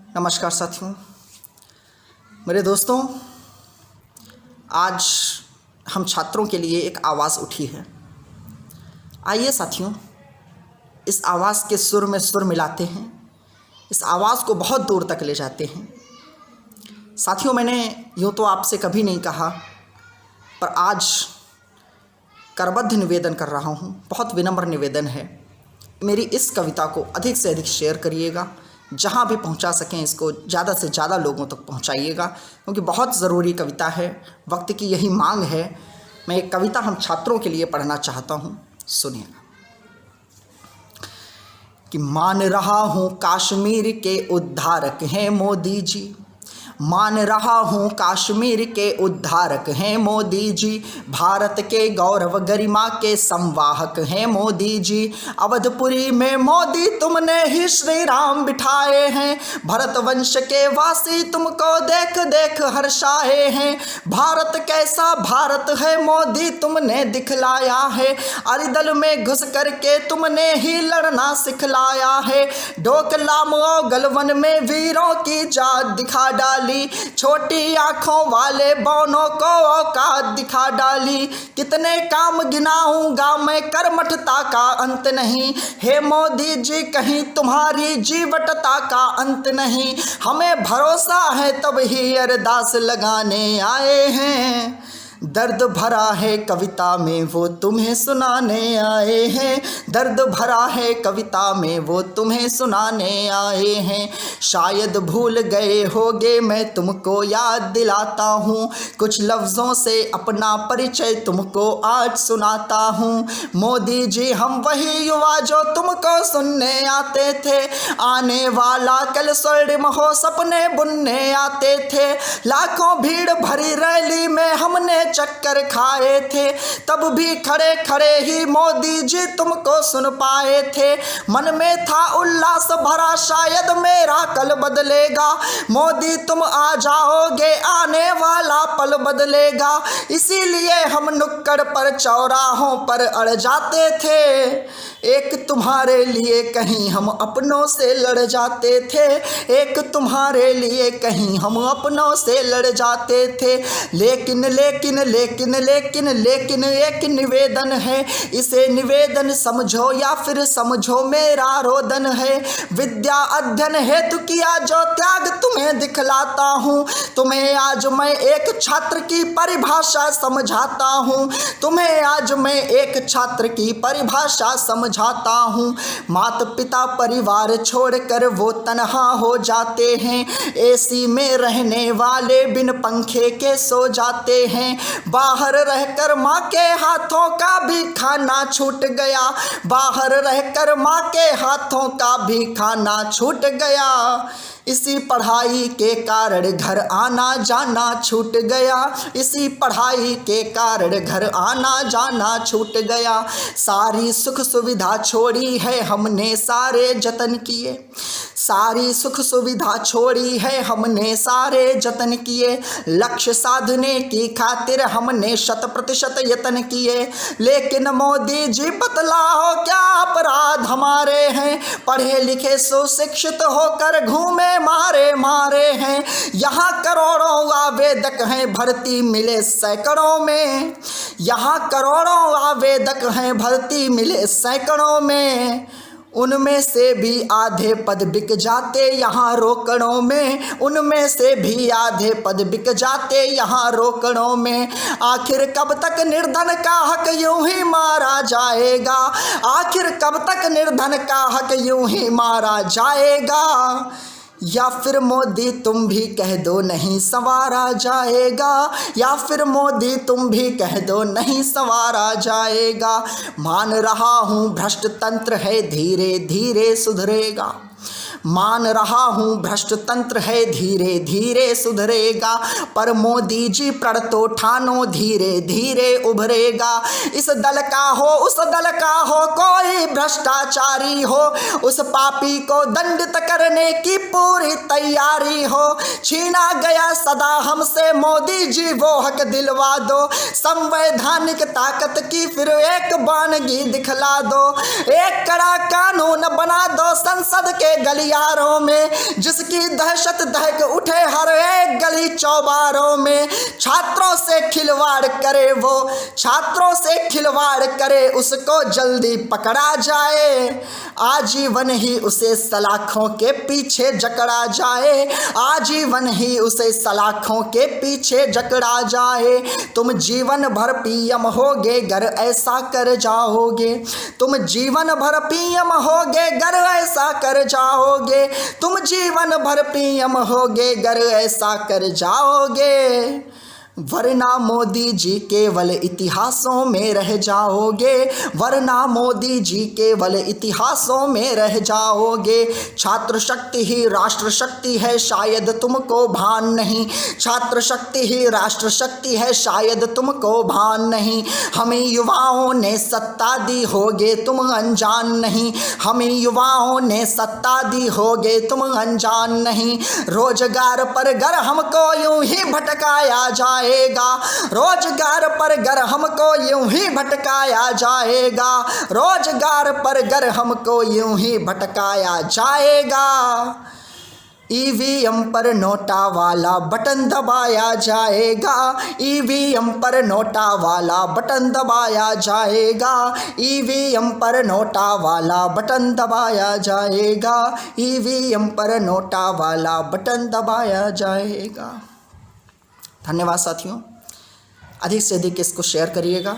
नमस्कार साथियों, मेरे दोस्तों। आज हम छात्रों के लिए एक आवाज़ उठी है। आइए साथियों, इस आवाज़ के सुर में सुर मिलाते हैं, इस आवाज़ को बहुत दूर तक ले जाते हैं। साथियों, मैंने यूँ तो आपसे कभी नहीं कहा, पर आज करबद्ध निवेदन कर रहा हूँ। बहुत विनम्र निवेदन है, मेरी इस कविता को अधिक से अधिक शेयर करिएगा। जहाँ भी पहुँचा सकें इसको ज़्यादा से ज़्यादा लोगों तक पहुँचाइएगा, क्योंकि बहुत ज़रूरी कविता है। वक्त की यही मांग है। मैं एक कविता हम छात्रों के लिए पढ़ना चाहता हूँ, सुनिएगा। कि मान रहा हूँ कश्मीर के उद्धारक हैं मोदी जी, मान रहा हूँ कश्मीर के उद्धारक हैं मोदी जी, भारत के गौरव गरिमा के संवाहक हैं मोदी जी। अवधपुरी में मोदी तुमने ही श्री राम बिठाए हैं, भरत वंश के वासी तुमको देख देख हर्षाए हैं। भारत कैसा भारत है मोदी तुमने दिखलाया है, अरिदल में घुस करके तुमने ही लड़ना सिखलाया है। डोकलाम और गलवन में वीरों की जात दिखा डाली, छोटी आंखों वाले बौनों को औकात दिखा डाली। कितने काम गिनाऊंगा मैं, कर्मठता का अंत नहीं। हे मोदी जी, कहीं तुम्हारी जीवटता का अंत नहीं। हमें भरोसा है तब ही अरदास लगाने आए हैं, दर्द भरा है कविता में वो तुम्हें सुनाने आए हैं, दर्द भरा है कविता में वो तुम्हें सुनाने आए हैं। शायद भूल गए होगे मैं तुमको याद दिलाता हूँ, कुछ लफ्ज़ों से अपना परिचय तुमको आज सुनाता हूँ। मोदी जी, हम वही युवा जो तुमको सुनने आते थे, आने वाला कल स्वर्णिम हो सपने बुनने आते थे। लाखों भीड़ भरी रैली में हमने चक्कर खाए थे, तब भी खड़े खड़े ही मोदी जी तुमको सुन पाए थे। मन में था उल्लास भरा, शायद मेरा कल बदलेगा। मोदी तुम आ जाओगे, आने वाला पल बदलेगा। इसीलिए हम नुक्कड़ पर चौराहों पर अड़ जाते थे, एक तुम्हारे लिए कहीं हम अपनों से लड़ जाते थे, एक तुम्हारे लिए कहीं हम अपनों से लड़ जाते थे। लेकिन लेकिन लेकिन लेकिन लेकिन एक निवेदन है, इसे निवेदन समझो या फिर समझो मेरा रोदन है। विद्या अध्ययन हेतु किया जो त्याग तुम्हें दिखलाता हूँ, तुम्हें आज मैं एक छात्र की परिभाषा समझाता हूँ, तुम्हें आज मैं एक छात्र की परिभाषा समझाता हूँ। माता पिता परिवार छोड़कर वो तन्हा हो जाते हैं, एसी में रहने वाले बिन पंखे के सो जाते हैं। बाहर रहकर माँ के हाथों का भी खाना छूट गया, बाहर रहकर माँ के हाथों का भी खाना छूट गया। इसी पढ़ाई के कारण घर आना जाना छूट गया, इसी पढ़ाई के कारण घर आना जाना छूट गया। सारी सुख सुविधा छोड़ी है हमने सारे जतन किए, सारी सुख सुविधा छोड़ी है हमने सारे जतन किए। लक्ष्य साधने की खातिर हमने 100% यत्न किए। लेकिन मोदी जी बतलाओ क्या अपराध हमारे हैं, पढ़े लिखे सुशिक्षित होकर घूमे मारे मारे हैं। यहाँ करोड़ों आवेदक हैं, भर्ती मिले सैकड़ों में, यहाँ करोड़ों आवेदक हैं, भर्ती मिले सैकड़ों में। उनमें से भी आधे पद बिक जाते यहाँ रोकड़ों में, उनमें से भी आधे पद बिक जाते यहाँ रोकड़ों में। आखिर कब तक निर्धन का हक यूं ही मारा जाएगा, आखिर कब तक निर्धन का हक यूं ही मारा जाएगा। या फिर मोदी तुम भी कह दो नहीं संवारा जाएगा, या फिर मोदी तुम भी कह दो नहीं संवारा जाएगा। मान रहा हूँ भ्रष्ट तंत्र है धीरे धीरे सुधरेगा, मान रहा हूँ भ्रष्ट तंत्र है धीरे धीरे सुधरेगा। पर मोदी जी प्रण तो ठानो धीरे धीरे उभरेगा। इस दल का हो उस दल का हो कोई भ्रष्टाचारी हो, उस पापी को दंडित करने की पूरी तैयारी हो। छीना गया सदा हमसे मोदी जी वो हक दिलवा दो, संवैधानिक ताकत की फिर एक बानगी दिखला दो। एक कड़ा कानून बना दो, संसद के गली गलियारों में, जिसकी दहशत दहक उठे हर एक गली चौबारों में। छात्रों से खिलवाड़ करे वो, छात्रों से खिलवाड़ करे उसको जल्दी पकड़ा जाए, आजीवन ही उसे सलाखों के पीछे जकड़ा जाए, आजीवन ही उसे सलाखों के पीछे जकड़ा जाए। तुम जीवन भर पीएम होगे गर ऐसा कर जाओगे, तुम जीवन भर पीएम होगे गर ऐसा कर जाओगे, तुम जीवन भर पीएम होगे गर ऐसा कर जाओगे, वरना मोदी जी केवल इतिहासों में रह जाओगे, वरना मोदी जी केवल इतिहासों में रह जाओगे। छात्र शक्ति ही राष्ट्र शक्ति है शायद तुमको भान नहीं, छात्र शक्ति ही राष्ट्र शक्ति है शायद तुमको भान नहीं। हमें युवाओं ने सत्ता दी होगे तुम अनजान नहीं, हमें युवाओं ने सत्ता दी होगे तुम अनजान नहीं। रोजगार पर गर हमको यूं ही भटकाया जाए, रोजगार पर गर हमको यूं ही भटकाया जाएगा, रोजगार पर गर हमको यूं ही भटकाया जाएगा। ईवीएम पर नोटा वाला बटन दबाया जाएगा, ईवीएम पर नोटा वाला बटन दबाया जाएगा, ईवीएम पर नोटा वाला बटन दबाया जाएगा, ईवीएम पर नोटा वाला बटन दबाया जाएगा। धन्यवाद साथियों, अधिक से अधिक इसको शेयर करिएगा।